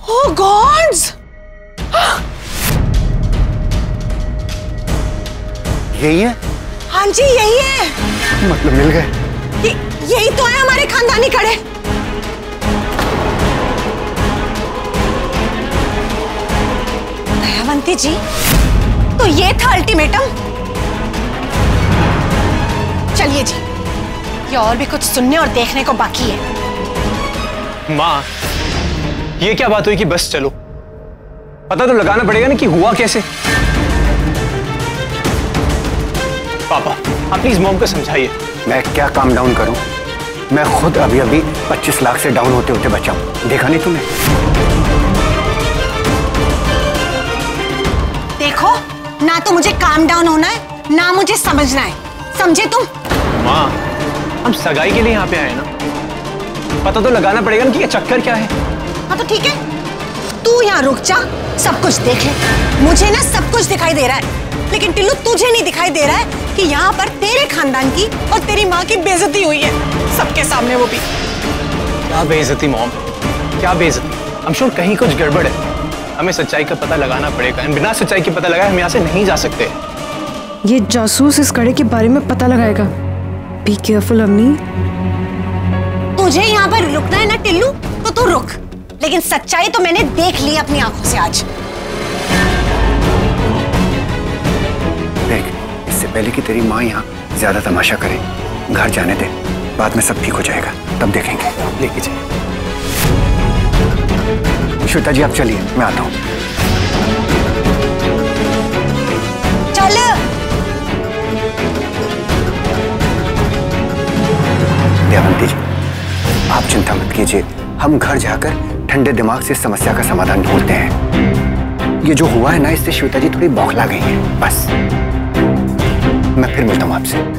ओह God's! यही है? हाँ जी यही है। मतलब मिल गए? यही तो है हमारे खानदानी कड़े। दयावंती जी, तो ये था अल्टीमेटम। चलिए जी, ये और भी कुछ सुनने और देखने को बाकी है। माँ, ये क्या बात हुई कि बस चलो? पता तो लगाना पड़ेगा ना कि हुआ कैसे। पापा, आप प्लीज मॉम को समझाइए। मैं क्या काम डाउन करूं? मैं खुद अभी अभी 25 लाख से डाउन होते होते बचा हूं। देखा नहीं तुमने? देखो, ना तो मुझे काम डाउन होना है, ना मुझे समझना है। समझे तुम? माँ, हम सगाई के लिए यहाँ पे आए ना, पता तो लगाना पड़ेगा ना कि ये चक्कर क्या है। हाँ तो ठीक है, तू यहाँ रुक जा, सब कुछ देख ले। मुझे ना सब कुछ दिखाई दे रहा है, लेकिन टिल्लू तुझे नहीं दिखाई दे रहा है कि यहाँ पर तेरे खानदान की और तेरी माँ की बेइज्जती हुई है, सबके सामने, वो भी। क्या बेइज्जती मॉम, क्या बेइज्जती? आई एम श्योर कहीं कुछ गड़बड़ है। हमें सच्चाई का पता लगाना पड़ेगा। बिना सच्चाई के पता लगाए हम यहाँ से नहीं जा सकते। ये जासूस इस कड़े के बारे में पता लगाएगा। बी केयरफुल अम्मी। तुझे यहाँ पर रुकना है ना टिल्लू, तो तू रुक, लेकिन सच्चाई तो मैंने देख ली अपनी आंखों से आज। देख, इससे पहले कि तेरी माँ यहाँ ज्यादा तमाशा करे, घर जाने दे। बाद में सब ठीक हो जाएगा, तब देखेंगे। लेके जाइए। श्वेता जी आप चलिए, मैं आता हूँ। चल। दयावंती जी, आप चिंता मत कीजिए। हम घर जाकर ठंडे दिमाग से समस्या का समाधान ढूंढते हैं। ये जो हुआ है ना, इससे श्वेता जी थोड़ी बौखला गई है, बस। मैं फिर मिलता हूँ आपसे।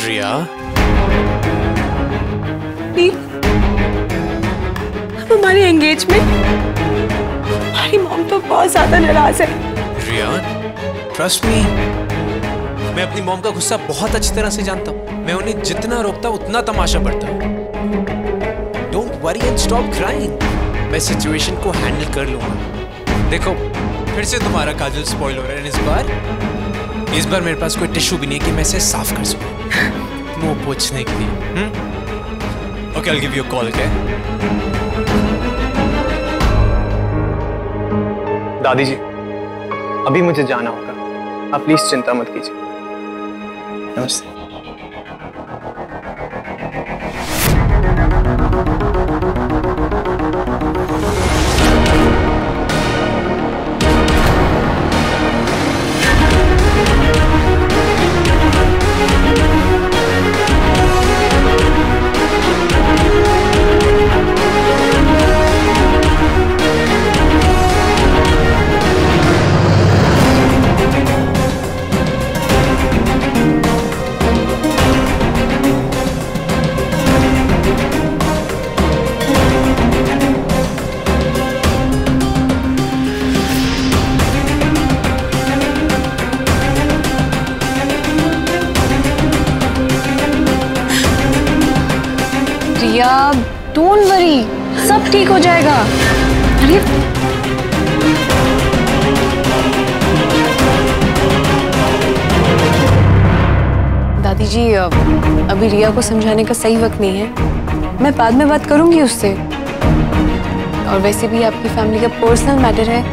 रिया, हमारी एंगेजमेंट, हमारी मॉम तो बहुत ज्यादा नाराज है। रिया, ट्रस्ट मी, मैं अपनी मॉम का गुस्सा बहुत अच्छी तरह से जानता हूँ। मैं उन्हें जितना रोकता उतना तमाशा बढ़ता। Don't worry and stop crying. मैं सिचुएशन को हैंडल कर लूंगा। देखो, फिर से तुम्हारा काजल स्पॉइल हो रहा है। इस बार मेरे पास कोई टिश्यू भी नहीं है कि मैं इसे साफ कर सकूं मुंह पोंछने के लिए। Okay, I will give you a call. Okay दादी जी, अभी मुझे जाना होगा, आप प्लीज चिंता मत कीजिए। नमस्ते। डोंट वरी, सब ठीक हो जाएगा। अरे दादी जी, अभी रिया को समझाने का सही वक्त नहीं है। मैं बाद में बात करूंगी उससे। और वैसे भी आपकी फैमिली का पर्सनल मैटर है,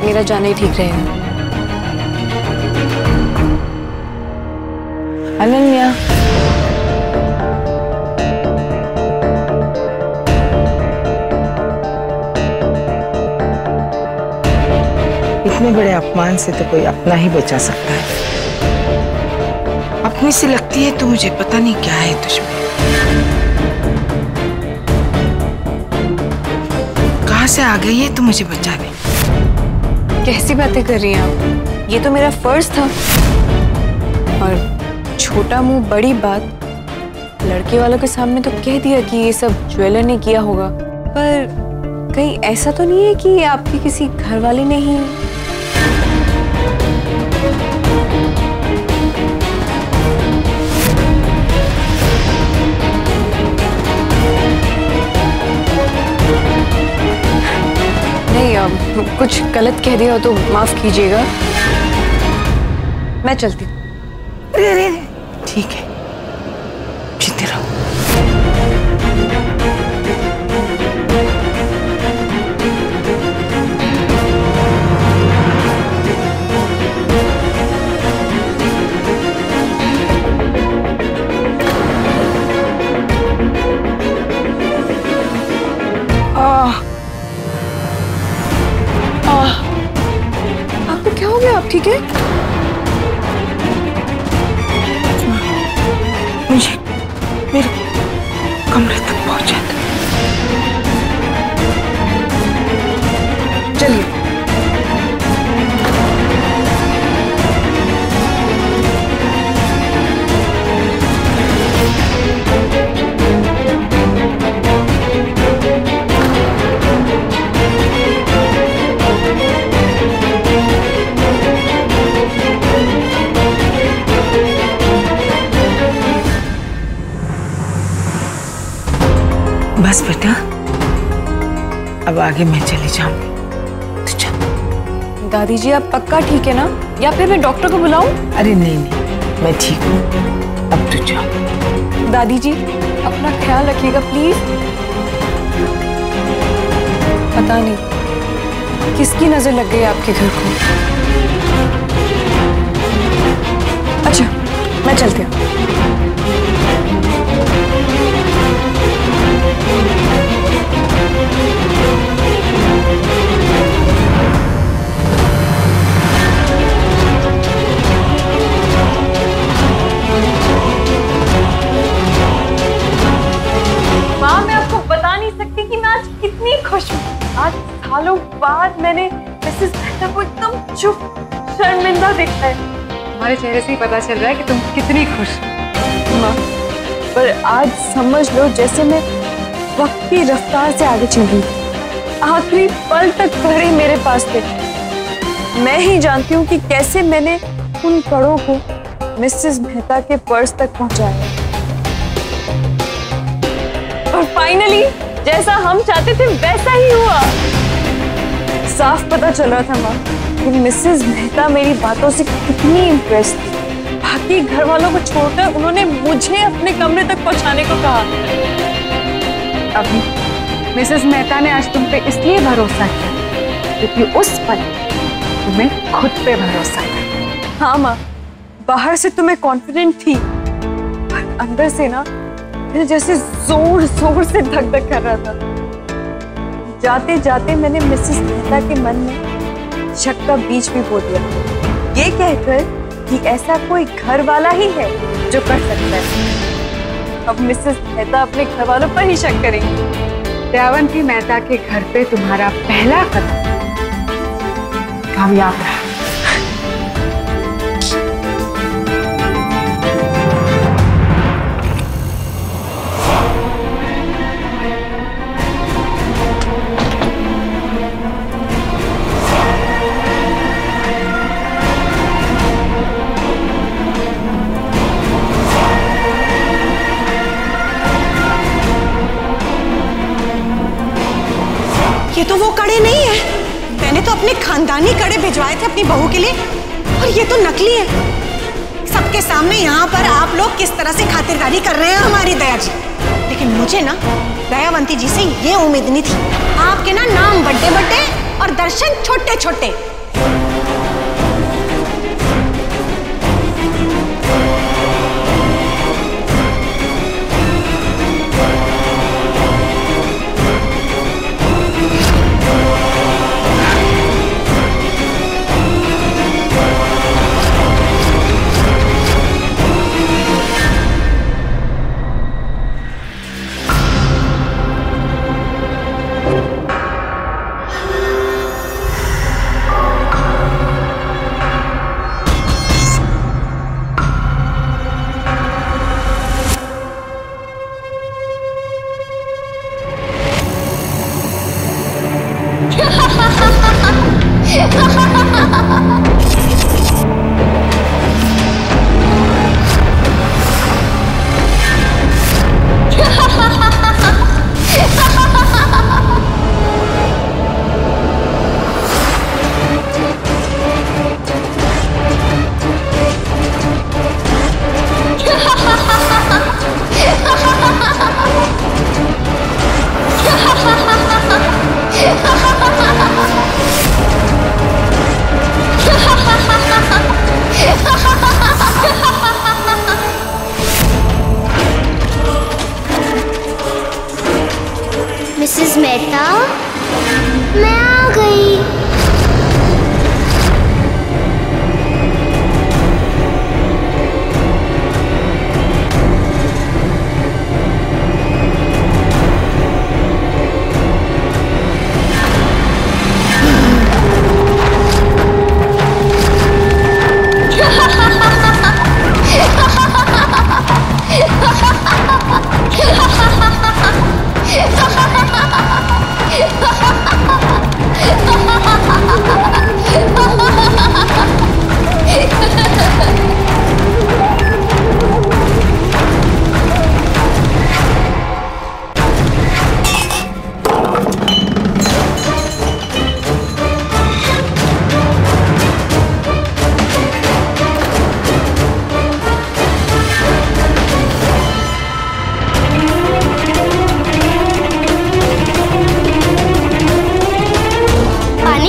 मेरा जाना ही ठीक रहेगा। अनन्या, इतने बड़े अपमान से तो कोई अपना ही बचा सकता है। अपनी सी लगती है तो मुझे पता नहीं क्या है तुझमें। कहाँ से आ गई है, तो मुझे बचा दे। कैसी बातें कर रही हैं आप? ये तो मेरा फर्ज था। और छोटा मुंह बड़ी बात, लड़के वालों के सामने तो कह दिया कि ये सब ज्वेलर ने किया होगा, पर कहीं ऐसा तो नहीं है कि आपकी किसी घर वाले ने ही? नहीं, कुछ गलत कह दिया हो तो माफ कीजिएगा। मैं चलती हूँ। अरे ठीक है, जीते रहो। आपको क्या हो गया? आप ठीक है? मुझे मेरे कमरे तक पहुंचा दो। चलिए। बस बेटा, अब आगे मैं चली जाऊंगी। तो चल। दादी जी, आप पक्का ठीक है ना? या फिर मैं डॉक्टर को बुलाऊं? अरे नहीं, मैं ठीक हूँ, अब तो जाओ। दादी जी, अपना ख्याल रखिएगा प्लीज। पता नहीं किसकी नजर लग गई आपके घर को। अच्छा, मैं चलती हूँ। आज सालों बाद मैंने मिसेस मेहता को एकदम चुप शर्मिंदा देखा है। तुम्हारे चेहरे से ही पता चल रहा है कि तुम कितनी खुश हो। माँ, पर आज समझ लो जैसे मैं वक्त की रफ्तार से आगे चल रही थी। आखिरी पल तक घड़ी मेरे पास थे। मैं ही जानती हूँ कि कैसे मैंने उन कड़ों को मिसेस मेहता के पर्स तक पहुंचाया। और फाइनली जैसा हम चाहते थे वैसा ही हुआ। साफ पता चल रहा था माँ कि मिसेस मेहता मेरी बातों से कितनी इम्प्रेस थी। बाकी घर वालों को छोड़कर उन्होंने मुझे अपने कमरे तक पहुंचाने को कहा। अभी मिसेस मेहता ने आज तुम पे इसलिए भरोसा किया क्योंकि उस पल तुम्हें खुद पे भरोसा था। हाँ माँ, बाहर से तो मैं कॉन्फिडेंट थी, पर अंदर से ना दिल जैसे जोर जोर से धक धक कर रहा था। जाते जाते मैंने मिसेस मेहता के मन में शक का बीज भी बो दिया, ये कहकर कि ऐसा कोई घर वाला ही है जो कर सकता है। अब मिसेस मेहता अपने घर वालों पर ही शक करेंगी। दयावंती मेहता के घर पे तुम्हारा पहला कदम कामयाब रहा। ये तो वो कड़े नहीं है। मैंने तो अपने खानदानी कड़े भिजवाए थे अपनी बहू के लिए, और ये तो नकली है। सबके सामने यहाँ पर आप लोग किस तरह से खातिरदारी कर रहे हैं हमारी दया जी। लेकिन मुझे ना दयावंती जी से ये उम्मीद नहीं थी। आपके ना नाम बड़े बड़े और दर्शन छोटे छोटे। मिसेस मेहता, मैं आ गई।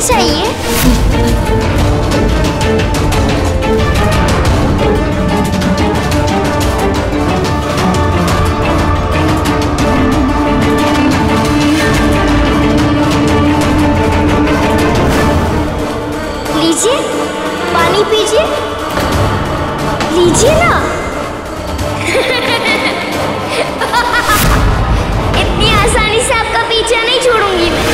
चाहिए? लीजिए, पानी पीजिए, लीजिए ना। इतनी आसानी से आपका पीछा नहीं छोड़ूंगी मैं।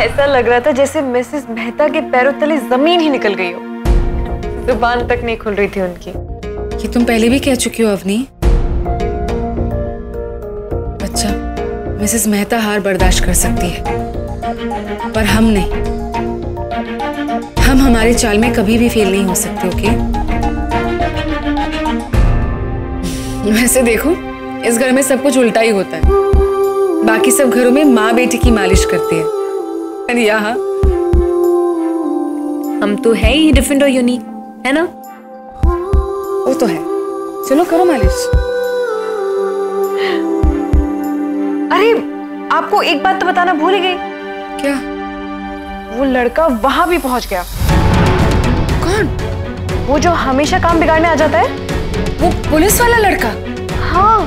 ऐसा लग रहा था जैसे मिसेस मेहता के पैरों तले जमीन ही निकल गई हो। जुबान तक नहीं खुल रही थी उनकी। ये तुम पहले भी कह चुकी हो अवनी। अच्छा, मिसेस मेहता हार बर्दाश्त कर सकती है, पर हम नहीं। हम हमारी चाल में कभी भी फेल नहीं हो सकते। ओके? वैसे देखो, इस घर में सब कुछ उल्टा ही होता है। बाकी सब घरों में माँ बेटी की मालिश करती है, यहाँ हम तो है ही डिफरेंट और यूनिक, है ना? वो तो है। चलो करो मालिश। अरे आपको एक बात तो बताना भूल ही गई। क्या? वो लड़का वहां भी पहुंच गया। कौन? वो जो हमेशा काम बिगाड़ने आ जाता है। वो पुलिस वाला लड़का? हाँ,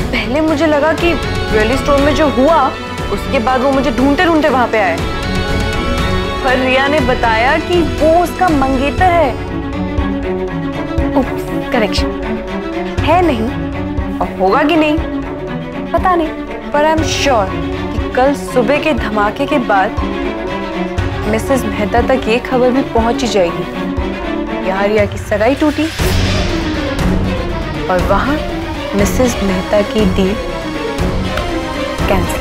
पहले मुझे लगा कि ज्वेलरी स्टोर में जो हुआ उसके बाद वो मुझे ढूंढते ढूंढते वहां पे आए, पर रिया ने बताया कि वो उसका मंगेतर है। करेक्शन, है नहीं और होगा कि नहीं पता नहीं, पर आई एम श्योर कि कल सुबह के धमाके के बाद मिसेस मेहता तक ये खबर भी पहुंच ही जाएगी। यहाँ रिया की सगाई टूटी और वहां मिसेस मेहता की डील कैंसिल।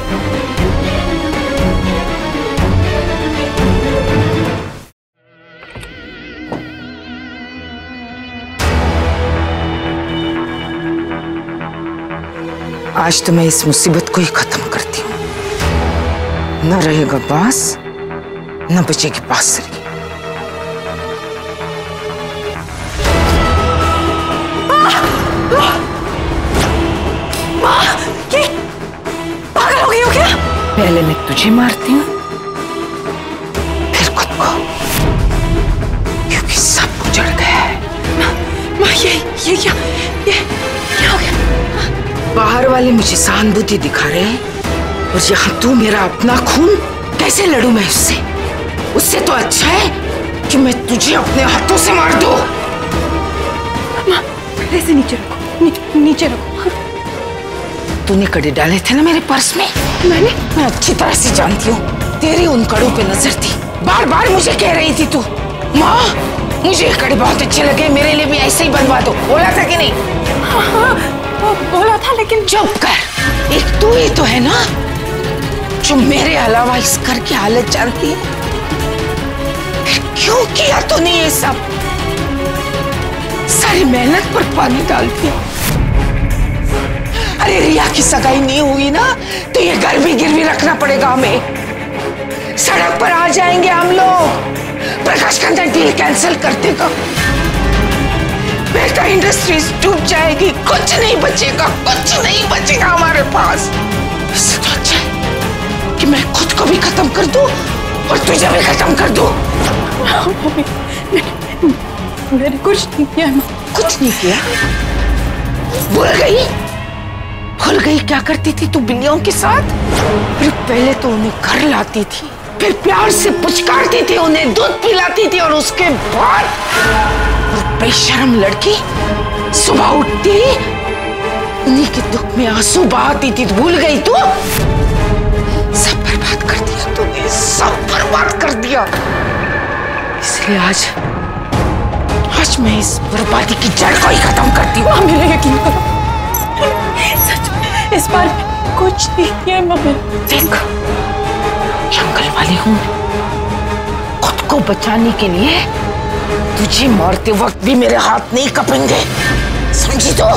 आज तो मैं इस मुसीबत को ही खत्म करती हूँ। न रहेगा बांस, न बचेगी बांसुरी। पहले मैं तुझे मारती हूँ, फिर खुद को, क्योंकि सब उजड़ गया है। माँ ये क्या हो गया? बाहर वाले मुझे सहानुभूति दिखा रहे हैं और यहाँ तू मेरा अपना खून, कैसे लड़ूं मैं उससे? उससे तो अच्छा है कि मैं तुझे अपने हाथों से मार दूं। माँ ऐसे नीचे रखो, नीचे रखो। तूने कड़े डाले थे ना मेरे पर्स में? मैं अच्छी तरह से जानती हूँ, तेरी उन कड़ों पे नजर थी। बार बार मुझे कह रही थी तू, माँ मुझे ये कड़े बहुत अच्छे लगे, मेरे लिए भी ऐसे ही बनवा दो। बोला था कि नहीं? हाँ, बोला था, लेकिन चुप कर। एक तू ही तो है ना जो मेरे अलावा इस घर की हालत जानती है। क्यों किया तूने ये सब? सारी मेहनत पर पानी डाल दिया। अरे रिया की सगाई नहीं हुई ना तो ये घर भी गिरवी रखना पड़ेगा हमें। सड़क पर आ जाएंगे हम लोग। प्रकाश के अंदर डील कैंसिल कर देगा। मेगा इंडस्ट्रीज डूब जाएगी, कुछ नहीं बचेगा, कुछ नहीं बचेगा हमारे पास। इससे तो अच्छा है कि मैं खुद को भी खत्म कर दूं और तुझे भी खत्म कर दूं। मैंने कुछ नहीं किया। कुछ नहीं किया? भूल गई क्या करती थी तू बिल्लियों के साथ? अरे पहले तो उन्हें घर लाती थी, फिर प्यार से पुचकारती थी, उन्हें दूध पिलाती थी, और उसके बाद बेशर्म लड़की सुबह उठती उन्हीं के दुख में आंसू बहाती थी। भूल गई तू? सब बर्बाद कर दिया तूने, सब बर्बाद कर दिया। इसलिए आज मैं इस बर्बादी की जड़ को ही खत्म करती हूँ। मेरा यकीन करो, सच इस बार कुछ नहीं किया। मम्मी देख, जंगल वाली हूँ, खुद को बचाने के लिए तुझे मारते वक्त भी मेरे हाथ नहीं कपेंगे, समझी तो?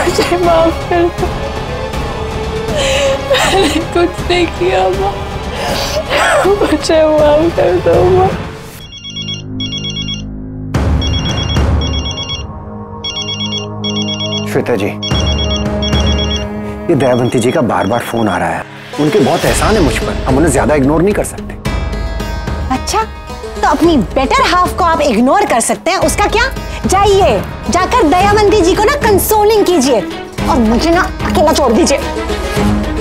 मुझे माफ कर दो, मैंने कुछ नहीं किया माँ, मुझे माफ कर दो माँ। श्वेता जी, ये दयावंती जी का बार बार फोन आ रहा है। उनके बहुत एहसान है मुझ पर, हम उन्हें ज्यादा इग्नोर नहीं कर सकते। अच्छा, तो अपनी बेटर हाफ को आप इग्नोर कर सकते हैं, उसका क्या? जाइए, जाकर दयावंती जी को ना कंसोलिंग कीजिए और मुझे ना अकेला छोड़ दीजिए।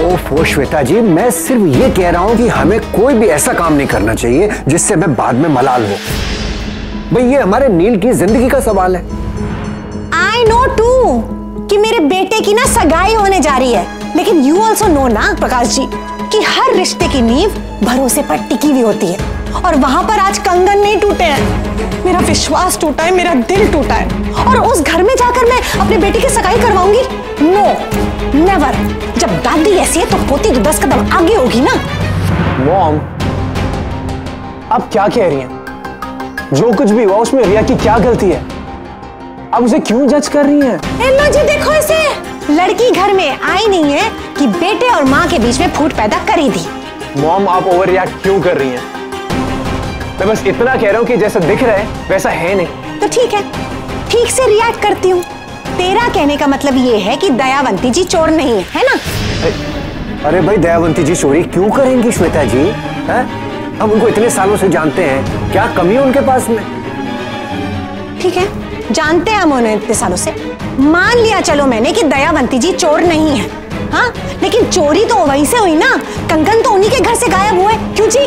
ओफो श्वेता जी, मैं सिर्फ ये कह रहा हूँ कि हमें कोई भी ऐसा काम नहीं करना चाहिए जिससे हमें बाद में मलाल हो। भाई ये हमारे नील की जिंदगी का सवाल है। I know too कि मेरे बेटे की ना सगाई होने जा रही है, लेकिन you also know ना प्रकाश जी कि हर रिश्ते की नींव भरोसे पर टिकी हुई होती है, और वहां पर आज कंगन नहीं टूटे हैं। मेरा विश्वास टूटा है, मेरा दिल टूटा है, और उस घर में जाकर मैं अपने बेटे की सगाई करवाऊंगी? No, never. जब दादी ऐसी है तो पोती तो 10 कदम आगे होगी ना। मॉम, आप क्या कह रही हैं? जो कुछ भी हुआ उसमें रिया की क्या गलती है? आप उसे क्यों जज कर रही हैं? हेलो जी, देखो इसे, लड़की घर में आई नहीं है कि बेटे और माँ के बीच में फूट पैदा करी थी। मॉम, आप ओवर रिएक्ट क्यों कर रही हैं? मैं बस इतना कह रहा हूँ कि जैसा दिख रहा है वैसा है नहीं। तो ठीक है, ठीक से रिएक्ट करती हूँ। तेरा कहने का मतलब ये है कि दयावंती जी चोर नहीं है ना? अरे भाई, दयावंती जी चोरी क्यों करेंगी श्वेता जी? हैं? हम उनको इतने सालों से जानते हैं, क्या कमी है उनके पास में? ठीक है, जानते हैं हम उन्हें इतने सालों से, मान लिया चलो मैंने कि दयावंती जी चोर नहीं है, हाँ, लेकिन चोरी तो वहीं से हुई ना। कंगन तो उन्हीं के घर से गायब हुए, क्यों जी?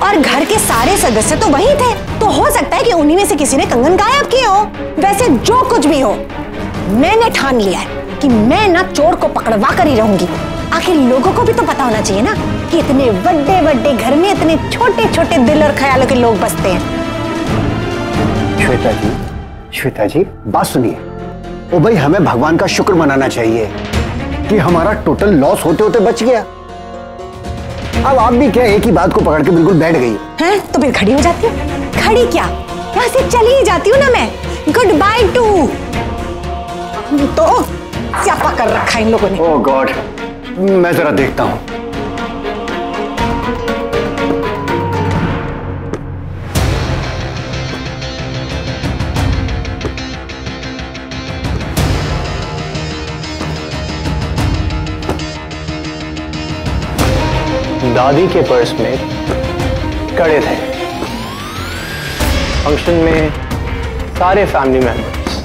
और घर के सारे सदस्य तो वहीं थे, तो हो सकता है कि उन्हीं में से किसी ने कंगन गायब किए हो। वैसे जो कुछ भी हो, मैंने ठान लिया है कि मैं ना चोर को पकड़वा कर ही रहूंगी। आखिर लोगों को भी तो पता होना चाहिए ना कि इतने बड़े बड़े घर में इतने छोटे छोटे दिल और ख्यालों के लोग बसते हैं। श्वेता जी बात सुनिए। ओ भाई, हमें भगवान का शुक्र मनाना चाहिए कि हमारा टोटल लॉस होते होते बच गया। अब आप भी क्या एक ही बात को पकड़ के बिल्कुल बैठ गई हैं? तो फिर खड़ी हो जाती हूँ। खड़ी क्या, यहाँ से चली ही जाती हूँ ना मैं। Good by two. तो स्यापा कर रखा इन लोगों ने। ओह गॉड, मैं जरा देखता हूँ। दादी के पर्स में कड़े थे। फंक्शन में सारे फैमिली मेंबर्स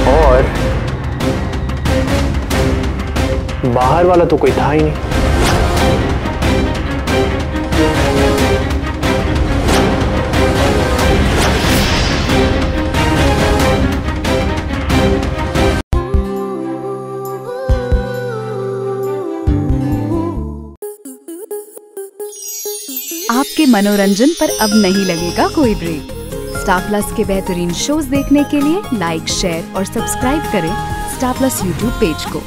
और बाहर वाला तो कोई था ही नहीं। आपके मनोरंजन पर अब नहीं लगेगा कोई ब्रेक। स्टार प्लस के बेहतरीन शोज देखने के लिए लाइक, शेयर और सब्सक्राइब करें स्टार प्लस यूट्यूब पेज को।